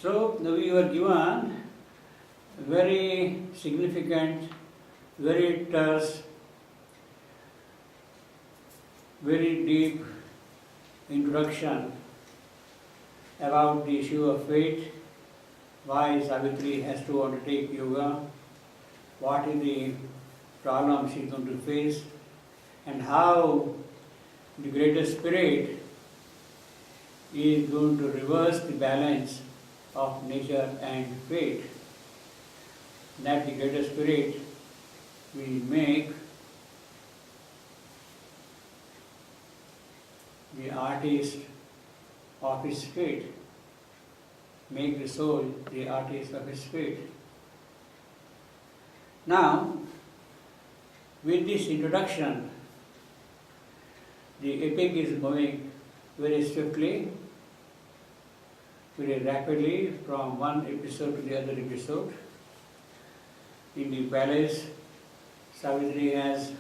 So we were given a very significant, very terse, very deep introduction about the issue of fate, why Savitri has to undertake yoga, what is the problem she is going to face, and how the greater spirit is going to reverse the balance of nature and fate. That the greater spirit will make the artist of his fate, make the soul the artist of his fate. Now, with this introduction, the epic is moving very swiftly, very rapidly from one episode to the other episode. In the palace, Savitri has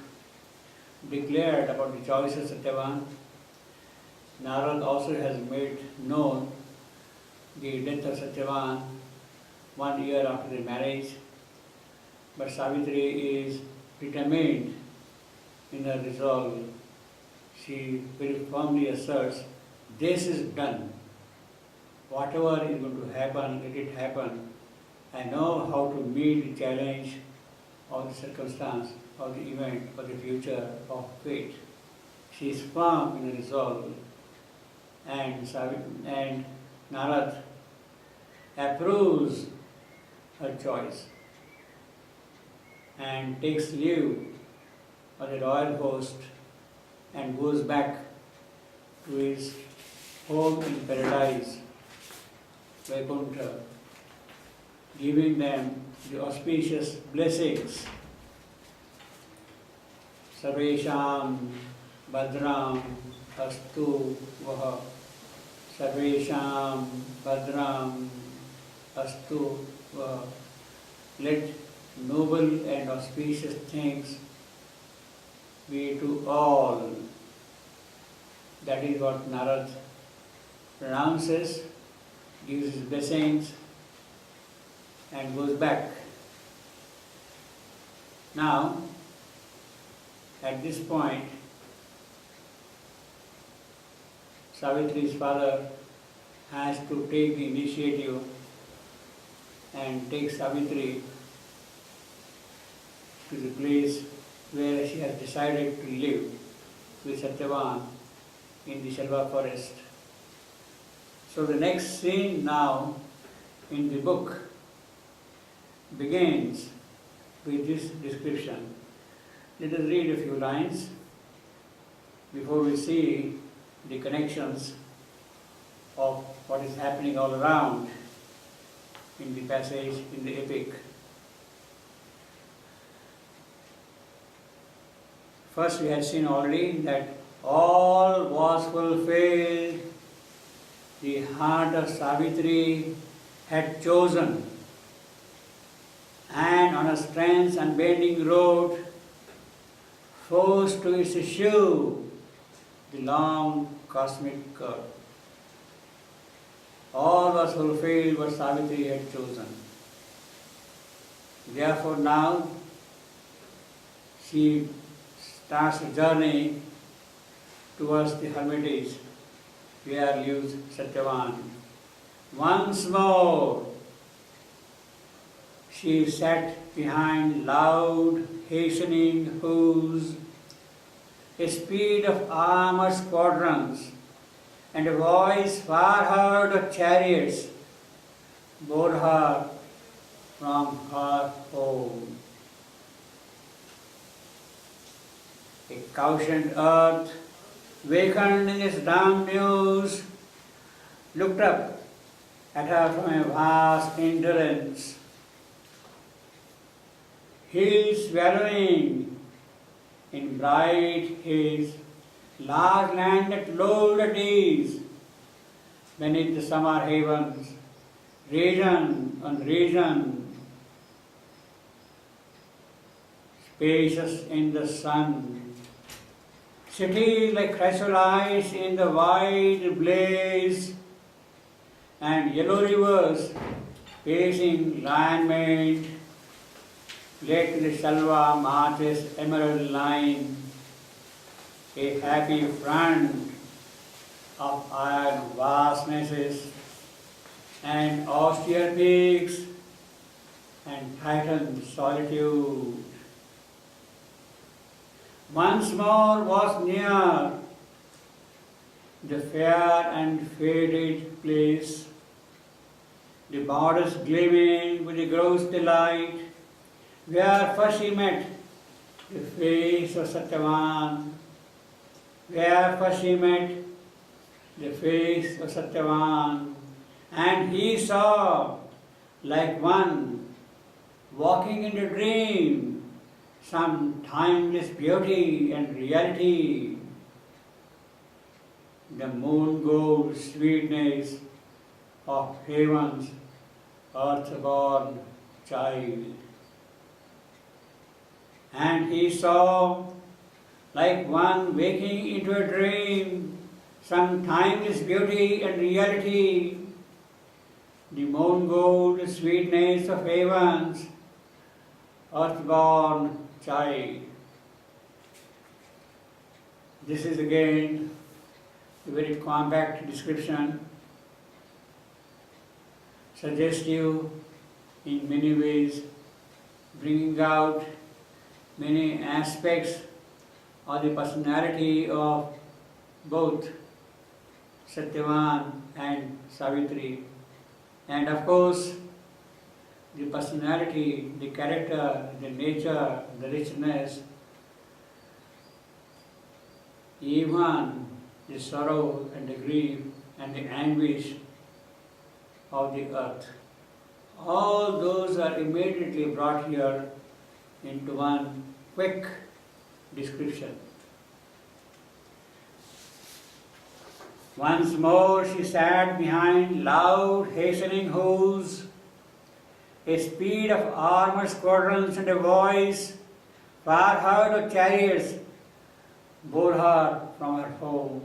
declared about the choice of Satyavan. Narad also has made known the death of Satyavan 1 year after the marriage. But Savitri is determined in her resolve. She very firmly asserts, this is done. Whatever is going to happen, let it happen. I know how to meet the challenge of the circumstance, of the event, of the future, of fate. She is firm in her resolve. And Narad approves her choice and takes leave of the royal host and goes back to his home in paradise, Vaikuntha, giving them the auspicious blessings. Sarvesham Bhadram Astu Vaha. Sarvesham Bhadram Astu Vaha. Let noble and auspicious things be to all. That is what Narad pronounces, gives his blessings, and goes back. Now, at this point, Savitri's father has to take the initiative and take Savitri to the place where she has decided to live with Satyavan in the Shalva forest. So the next scene now in the book begins with this description. Let us read a few lines before we see the connections of what is happening all around in the passage, in the epic. First, we had seen already that all was fulfilled. The heart of Savitri had chosen, and on a strange unbending road, forced to its issue the long cosmic curve. All was fulfilled what Savitri had chosen. Therefore now she starts a journey towards the hermitage where lives Satyavan. Once more she sat behind loud hastening hoofs, a speed of armored squadrons, and a voice far heard of chariots bore her from her home. A cautioned earth, wakened in its damp news, looked up at her from a vast indolence. Hills swallowing in bright haze, large land that lulled at ease beneath the summer heavens, region on region, spacious in the sun. Cities like chrysolites in the wide blaze, and yellow rivers facing lion-maned led to the Salva Marches emerald line, a happy front of iron vastnesses and austere peaks and Titan solitude. Once more was near the fair and faded place, the borders gleaming with the gross delight, where first he met the face of Satyavan, where first he met the face of Satyavan, and he saw like one walking in a dream some timeless beauty and reality, the moon gold sweetness of heaven's earthborn child. And he saw like one waking into a dream some timeless beauty and reality, the moon gold sweetness of heaven's earthborn child. This is again a very compact description, suggestive in many ways, bringing out many aspects of the personality of both Satyavan and Savitri. And of course, the personality, the character, the nature, the richness, even the sorrow and the grief and the anguish of the earth. All those are immediately brought here into one quick description. Once more she sat behind loud hastening hoofs, a speed of armored squadrons and a voice far heard of chariots bore her from her home.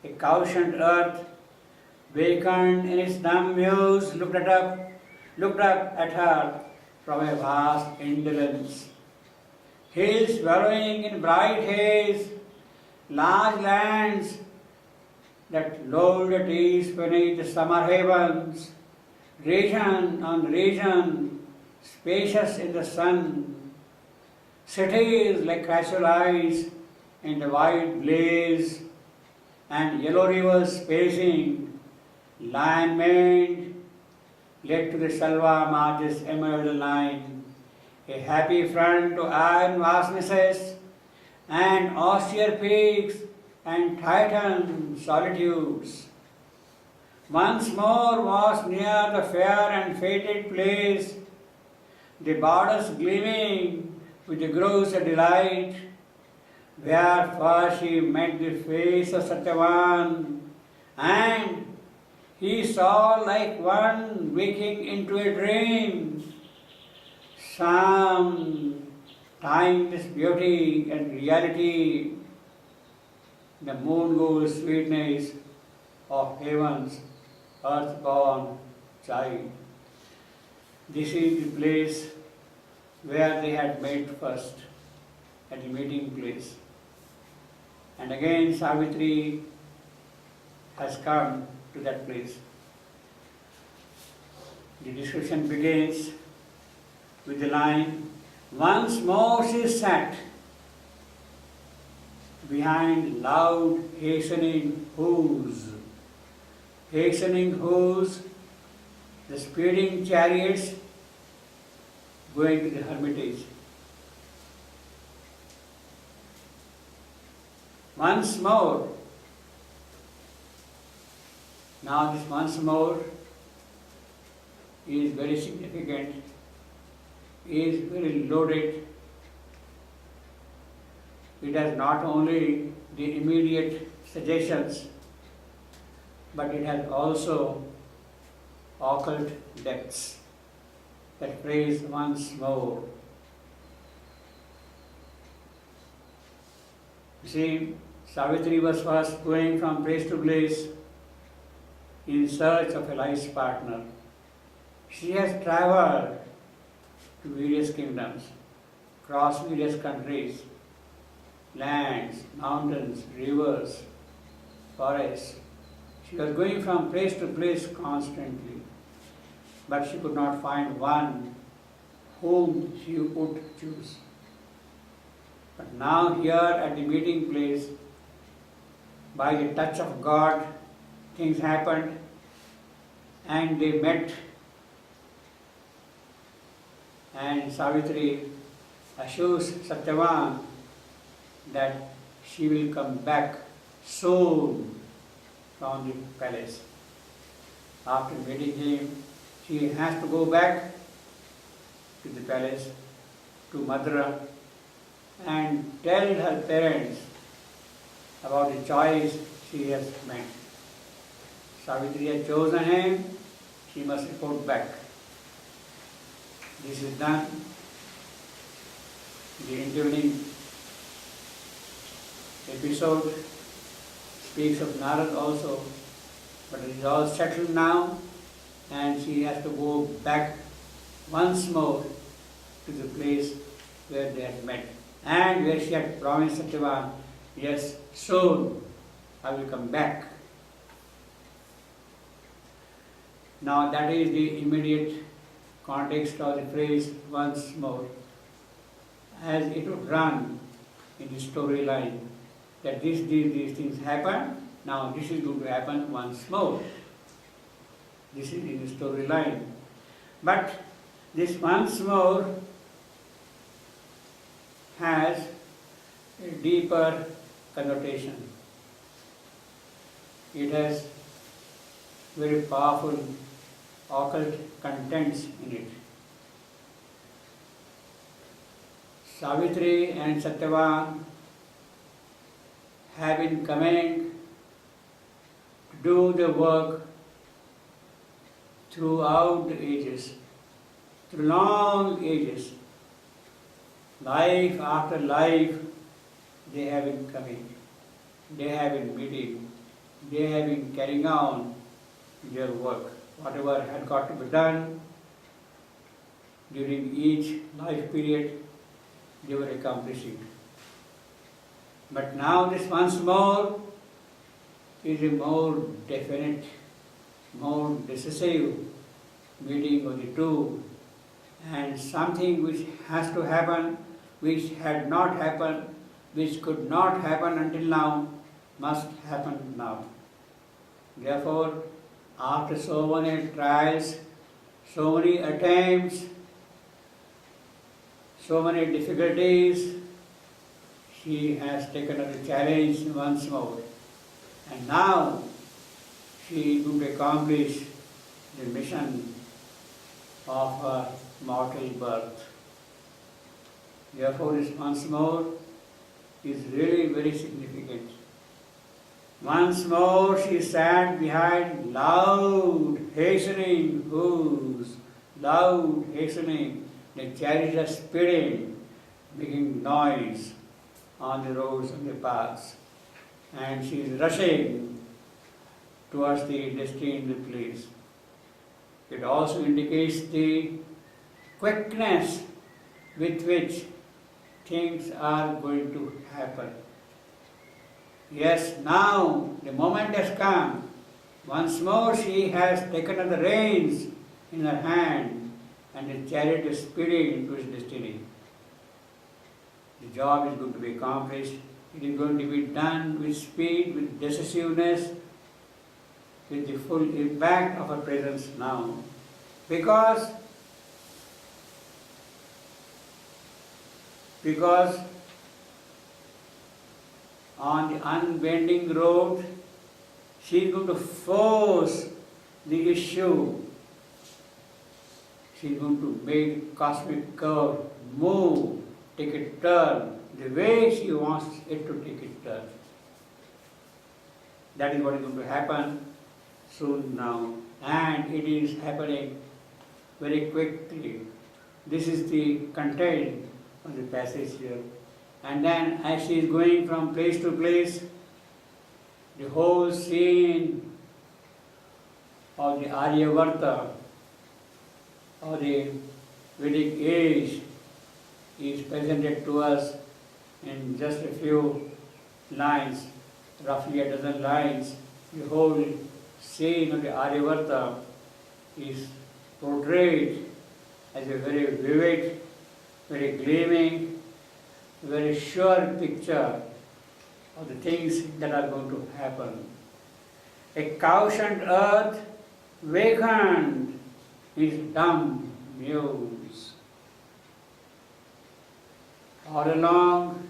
A cautioned earth, vacant in its dumb muse, looked up at her from a vast indolence. Hills swallowing in bright haze, large lands that lulled at ease beneath the summer heavens, region on region, spacious in the sun, cities like chrysolites in the white blaze, and yellow rivers pacing, lion-maned, led to the Salva Marches emerald line, a happy front to iron vastnesses and austere peaks and Titan solitudes. Once more was near the fair and fated place, the borders gleaming with the gross delight, where first she met the face of Satyavan, and he saw like one waking into a dream some timeless beauty and reality, the moon gold sweetness of heaven's earthborn child. This is the place where they had met first, at the meeting place. And again Savitri has come to that place. The description begins with the line, once more she sat behind loud hastening hoofs. Hastening hoofs, the speeding chariots going to the hermitage. Once more. Now this once more is very significant, is very loaded. It has not only the immediate suggestions, but it has also occult depths. That phrase once more. You see, Savitri was first going from place to place, in search of a life partner. She has traveled to various kingdoms, crossed various countries, lands, mountains, rivers, forests. She was going from place to place constantly, but she could not find one whom she would choose. But now here at the meeting place, by the touch of God, things happened and they met, and Savitri assures Satyavan that she will come back soon from the palace. After meeting him, she has to go back to the palace, to Mathura, and tell her parents about the choice she has made. Savitri has chosen him, she must report back. This is done. The intervening episode speaks of Narad also, but it is all settled now, and she has to go back once more to the place where they had met and where she had promised Satyavan, yes, soon I will come back. Now that is the immediate context of the phrase once more, as it would run in the storyline that these things happen, now this is going to happen once more. This is in the storyline. But this once more has a deeper connotation. It has very powerful occult contents in it. Savitri and Satyavan have been coming to do the work throughout the ages, through long ages. Life after life, they have been coming, they have been meeting, they have been carrying on their work. Whatever had got to be done during each life period, they were accomplishing. But now this once more is a more definite, more decisive meeting of the two, and something which has to happen, which had not happened, which could not happen until now, must happen now. Therefore, after so many trials, so many attempts, so many difficulties, she has taken up the challenge once more. And now she is going to accomplish the mission of her mortal birth. Therefore, this once more is really very significant. Once more she sat behind loud hastening hoofs, loud hastening, the chariot is speeding, making noise on the roads and the paths, and she is rushing towards the destined place. It also indicates the quickness with which things are going to happen. Yes, now the moment has come. Once more she has taken up the reins in her hand, and the chariot is speeding into its destiny. The job is going to be accomplished. It is going to be done with speed, with decisiveness, with the full impact of her presence now. Because on the unbending road, she is going to force the issue. She is going to make cosmic curve move, take a turn, the way she wants it to take a turn. That is what is going to happen soon now. And it is happening very quickly. This is the content of the passage here. And then as she is going from place to place, the whole scene of the Aryavarta of the Vedic age is presented to us in just a few lines, roughly a dozen lines. The whole scene of the Aryavarta is portrayed as a very vivid, very gleaming, very sure picture of the things that are going to happen. A cautioned earth vacant is dumb muse. All along,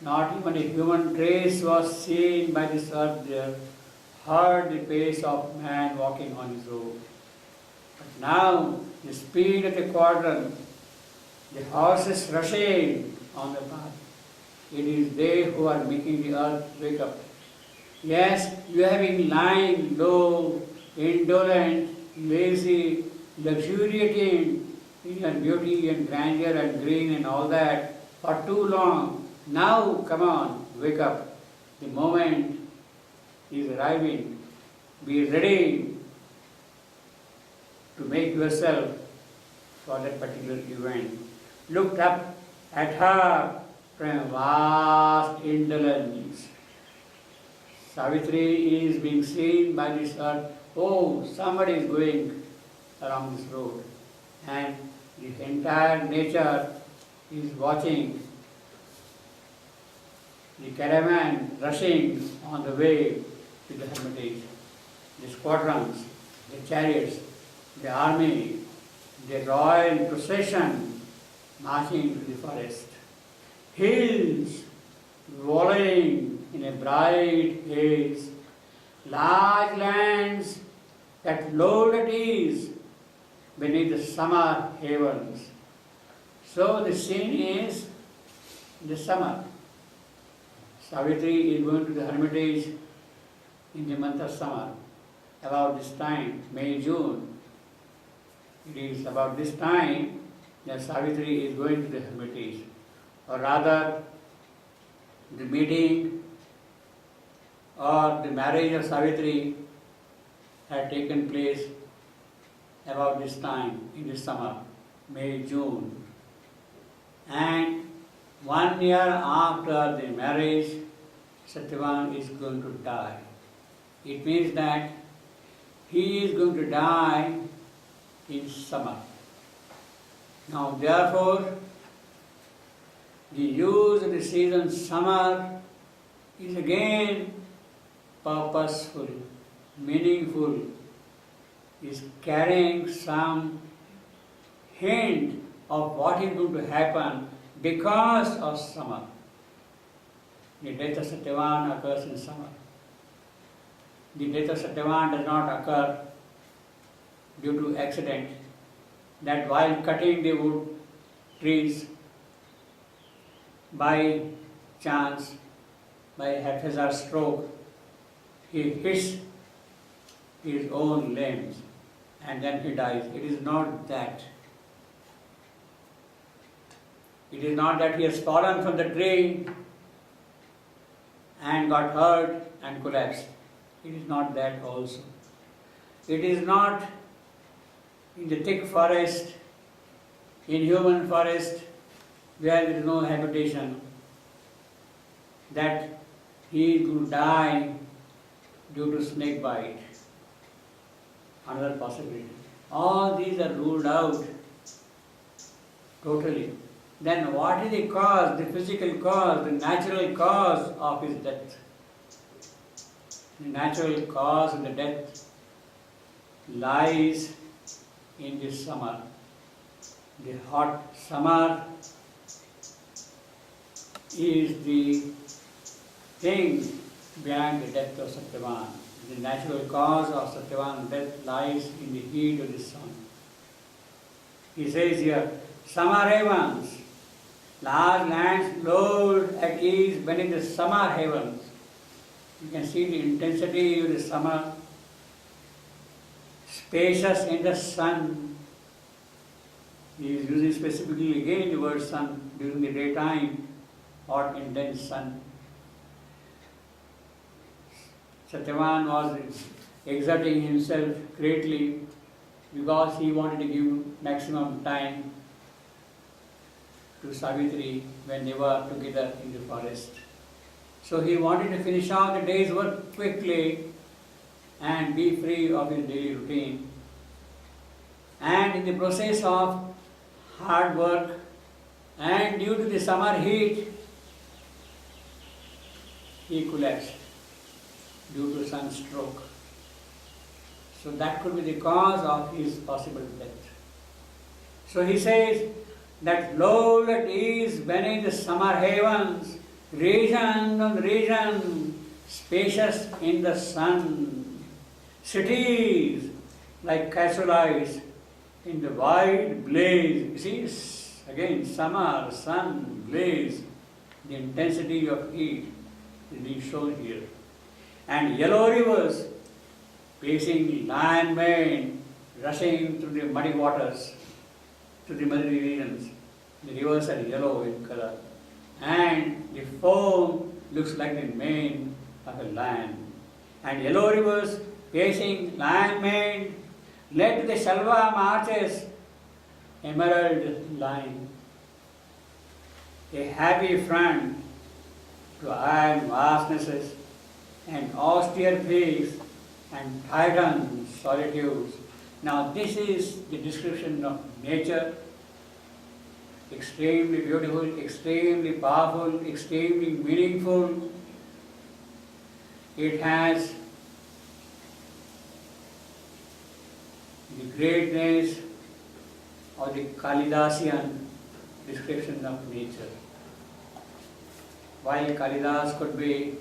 not even a human trace was seen by this earth there, heard the pace of man walking on his road. But now, the speed of the quadrant, the horses rushing on the path, it is they who are making the earth wake up. Yes, you have been lying low, indolent, lazy, luxuriating in your beauty and grandeur and green and all that for too long. Now, come on, wake up. The moment is arriving. Be ready to make yourself for that particular event. Looked up at her from vast indolence. Savitri is being seen by this earth. Oh, somebody is going along this road. And the entire nature is watching the caravan rushing on the way to the hermitage. The squadrons, the chariots, the army, the royal procession marching to the forest. Hills wallowing in a bright haze, large lands that lolled at ease beneath the summer heavens. So the scene is the summer. Savitri is going to the hermitage in the month of summer, about this time, May, June. It is about this time that Savitri is going to the hermitage. Or rather, the meeting or the marriage of Savitri had taken place about this time, in the summer, May, June. And 1 year after the marriage, Satyavan is going to die. It means that he is going to die in summer. Now, therefore, the use of the season summer is again purposeful, meaningful, is carrying some hint of what is going to happen because of summer. The death of Satyavan occurs in summer. The death of Satyavan does not occur due to accident, that while cutting the wood trees by chance, by a haphazard stroke, he hits his own limbs and then he dies. It is not that. It is not that he has fallen from the tree and got hurt and collapsed. It is not that also. It is not in the thick forest, inhuman forest, where there is no habitation, that he is going to die due to snake bite. Another possibility. All these are ruled out totally. Then what is the cause, the physical cause, the natural cause of his death? The natural cause of the death lies in this summer. The hot summer is the thing behind the death of Satyavan. The natural cause of Satyavan's death lies in the heat of the sun. He says here, summer heavens, large lands lolled at ease beneath the summer heavens. You can see the intensity of the summer, spacious in the sun. He is using specifically again the word sun during the daytime, hot intense sun. Satyavan was exerting himself greatly because he wanted to give maximum time to Savitri when they were together in the forest. So he wanted to finish off the day's work quickly and be free of his daily routine. And in the process of hard work and due to the summer heat, he collapsed due to sunstroke. So that could be the cause of his possible death. So he says that lowlet is beneath the summer heavens, region on region, spacious in the sun. Cities like castle-eyes in the wide blaze. You see, again, summer, sun, blaze, the intensity of heat is being shown here. And yellow rivers, pacing lion mane, rushing through the muddy waters to the muddy regions. The rivers are yellow in color, and the foam looks like the mane of a lion. And yellow rivers, pacing lion mane, led to the Shalva marches, emerald line. A happy front to iron vastnesses and austere peaks and titan solitudes. Now this is the description of nature, extremely beautiful, extremely powerful, extremely meaningful. It has the greatness of the Kalidasian description of nature. While Kalidas could be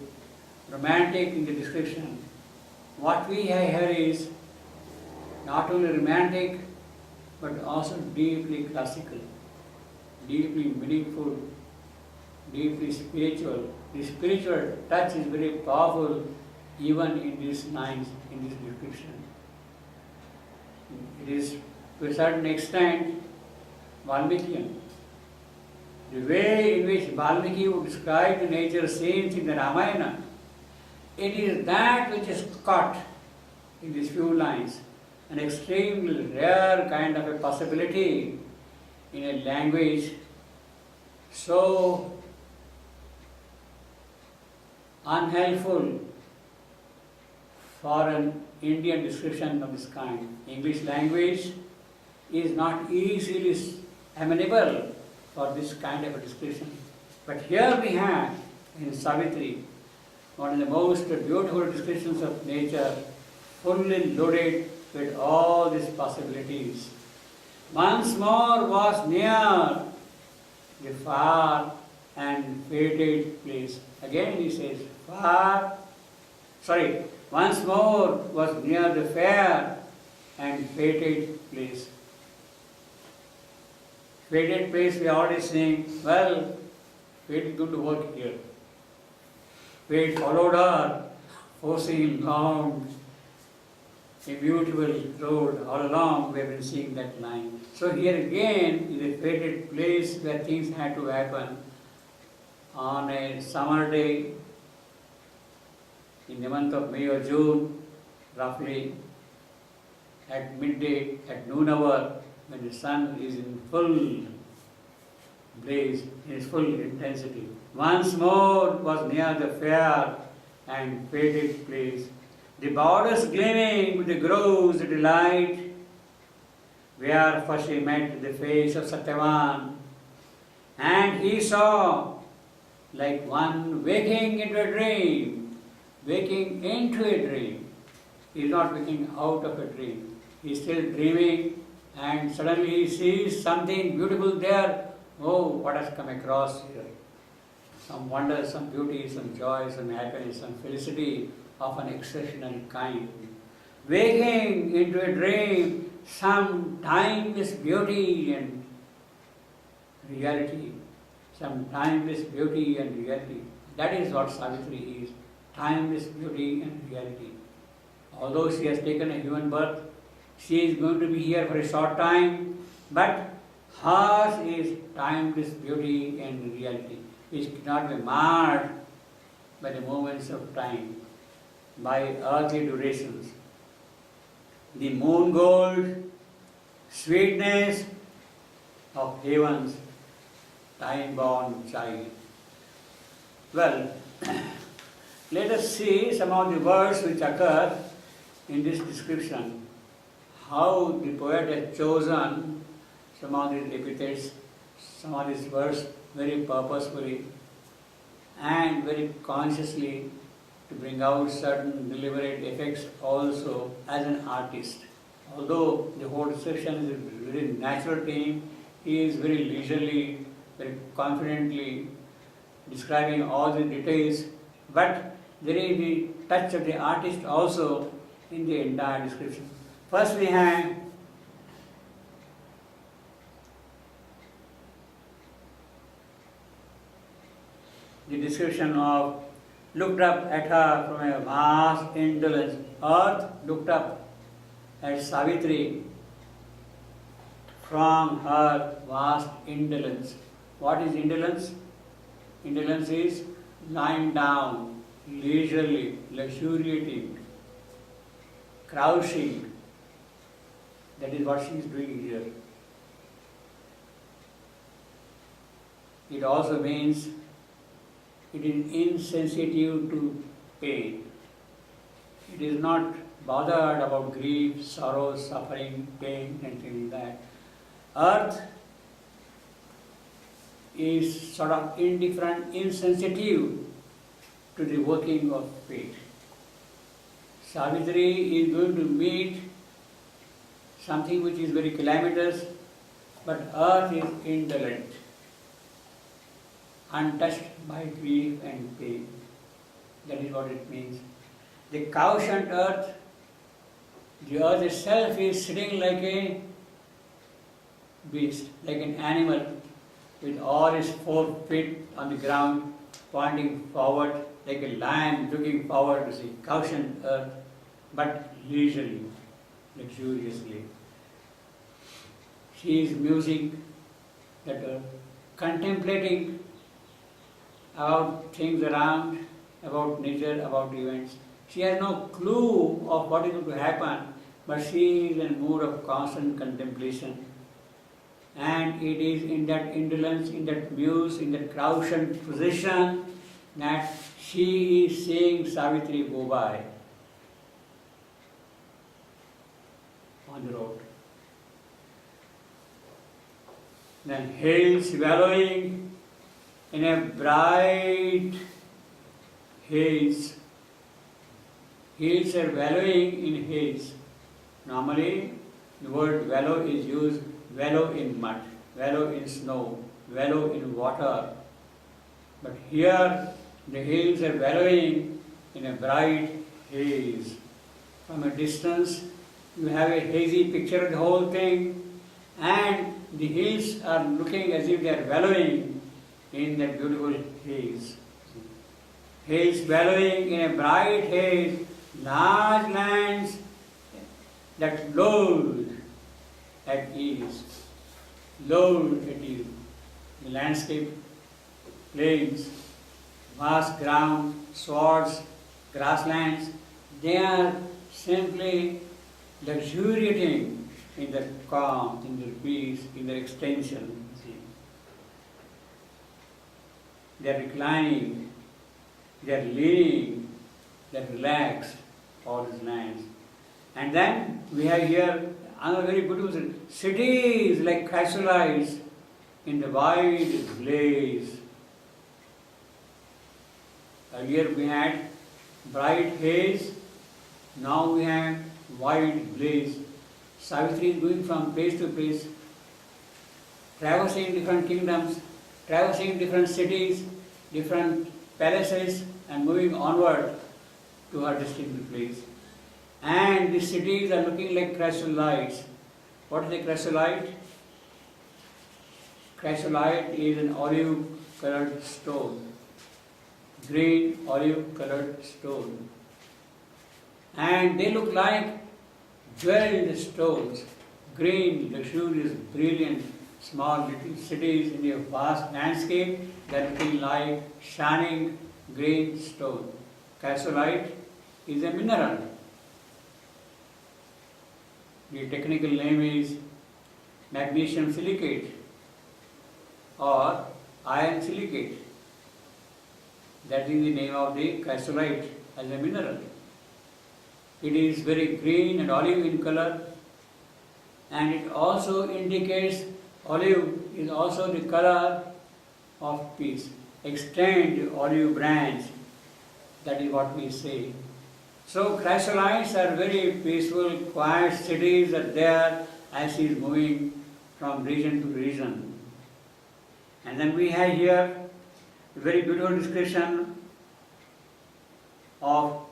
romantic in the description, what we have here is not only romantic but also deeply classical, deeply meaningful, deeply spiritual. The spiritual touch is very powerful even in these lines, in this description. It is to a certain extent Valmikian. The way in which Valmiki would describe the nature scenes in the Ramayana, it is that which is caught in these few lines, an extremely rare kind of a possibility in a language so unhelpful for an Indian description of this kind. English language is not easily amenable for this kind of a description. But here we have in Savitri one of the most beautiful descriptions of nature, fully loaded with all these possibilities. Once more was near the far and fated place. Again he says, once more was near the fair and fated place. Fated place, we are already saying, well, fate is going to work here. Fate followed her, forcing long, immutable road. All along we have been seeing that line. So here again is a fated place where things had to happen. On a summer day, in the month of May or June, roughly at midday, at noon hour, when the sun is in full blaze, in its full intensity. Once more was near the fair and fated place, the borders gleaming with the groves of delight, where first he met the face of Satyavan, and he saw like one waking into a dream, waking into a dream. He is not waking out of a dream. He is still dreaming, and suddenly he sees something beautiful there. Oh, what has come across here? Some wonder, some beauty, some joy, some happiness, some felicity of an exceptional kind. Waking into a dream, some timeless beauty and reality. Some timeless beauty and reality. That is what Savitri is. Timeless beauty and reality. Although she has taken a human birth, she is going to be here for a short time, but hers is timeless beauty and reality, which cannot be marred by the moments of time, by earthly durations. the moon gold, sweetness of heaven's time-born child. Well, let us see some of the words which occur in this description, how the poet has chosen some of these epithets, some of these words very purposefully and very consciously to bring out certain deliberate effects also as an artist. Although the whole description is a very natural to him, he is very leisurely, very confidently describing all the details, but there is the touch of the artist also in the entire description. First we have the description of looked up at her from a vast indolence. Earth looked up at Savitri from her vast indolence. What is indolence? Indolence is lying down, leisurely, luxuriating, crouching. That is what she is doing here. It also means it is insensitive to pain. It is not bothered about grief, sorrow, suffering, pain, and things like that. Earth is sort of indifferent, insensitive to the working of fate. Savitri is going to meet something which is very calamitous, but earth is indolent, untouched by grief and pain. That is what it means. The couchant earth, the earth itself is sitting like a beast, like an animal, with all its 4 feet on the ground, pointing forward, like a lion looking forward to see couchant earth, but leisurely, luxuriously. She is musing that earth, contemplating about things around, about nature, about events. She has no clue of what is going to happen, but she is in a mood of constant contemplation. And it is in that indolence, in that muse, in that crouchant position that she is seeing Savitri go by on the road. Then hills wallowing in a bright haze. Hills are wallowing in haze. Normally, the word wallow is used, wallow in mud, wallow in snow, wallow in water. But here, the hills are wallowing in a bright haze. From a distance, you have a hazy picture of the whole thing, and the hills are looking as if they are wallowing in that beautiful haze. Hills wallowing in a bright haze, large lands that lolled at ease. Lolled at ease. The landscape, plains, vast ground, swords, grasslands, they are simply luxuriating in their calm, in their peace, in their extension. They are reclining, they are leaning, they are relaxed, all these lands. And then we have here another very beautiful cities like chrysolites in the wide blaze. Earlier we had bright haze, now we have wide blaze. Savitri is going from place to place, traversing different kingdoms, traversing different cities, different palaces, and moving onward to her destined place. And these cities are looking like chrysolites. What is a chrysolite? Chrysolite is an olive-colored stone, green olive-colored stone. And they look like jeweled stones, green, luxurious, brilliant, small little cities in a vast landscape that are looking like shining green stone. Chrysolite is a mineral. The technical name is magnesium silicate or iron silicate. That is the name of the chrysolite as a mineral. It is very green and olive in color, and it also indicates olive is also the color of peace. Extend olive branch, that is what we say. So chrysolites are very peaceful, quiet cities are there as he is moving from region to region. And then we have here a very beautiful description of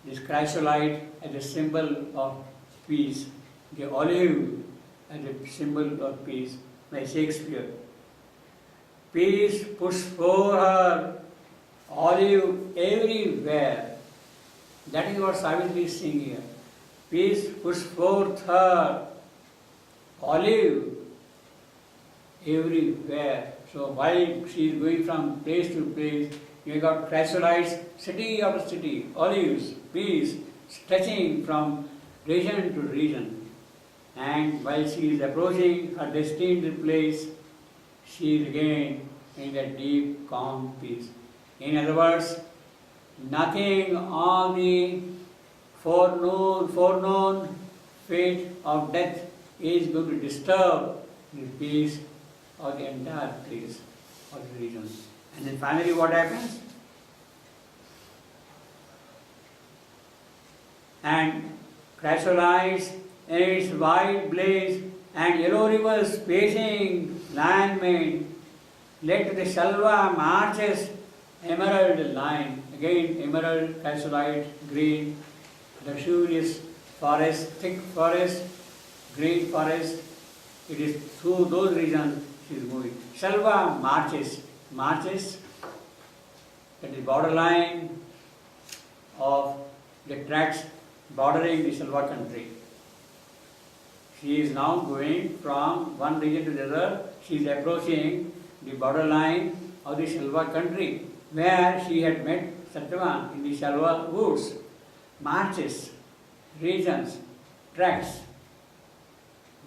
this chrysolite as a symbol of peace, the olive as a symbol of peace, by Shakespeare. Peace push for her, olive everywhere. That is what Savitri is saying here. Peace push forth her, olive everywhere. So while she is going from place to place, you got chrysolites, city after city, olives, peace, stretching from region to region. And while she is approaching her destined place, she is again in that deep, calm peace. In other words, nothing on the foreknown fate of death is going to disturb the peace of the entire place of the region. And then finally what happens? And chrysolites in its white blaze and yellow rivers pacing landmaid, led to the Shalva marches emerald line. Again emerald, chrysolite, green, luxurious forest, thick forest, green forest. It is through those regions she is moving. Shalva marches, that is borderline of the tracks bordering the Shalva country. She is now going from one region to the other. She is approaching the borderline of the Shalva country, where she had met Satyavan in the Shalva woods. Marches, regions, tracks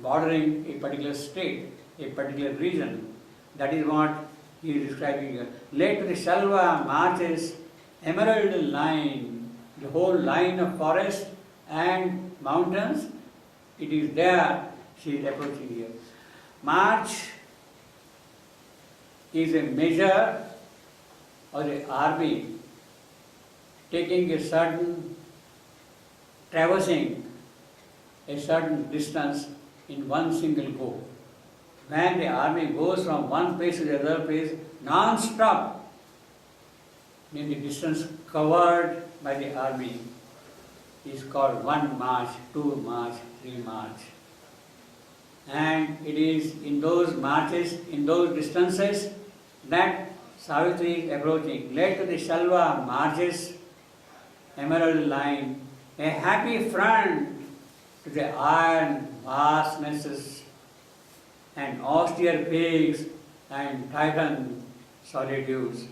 bordering a particular state, a particular region. That is what he is describing here. Led to the Shalva marches, emerald line, the whole line of forest and mountains. It is there she is approaching here. March is a measure of the army taking a certain, traversing a certain distance in one single go. When the army goes from one place to the other place non-stop, then the distance covered by the army is called 1 march, 2 march, 3 march. And it is in those marches, in those distances, that Savitri is approaching. Led to the Shalva marches, emerald line, a happy front to the iron vastnesses and austere peaks and Titan solitudes.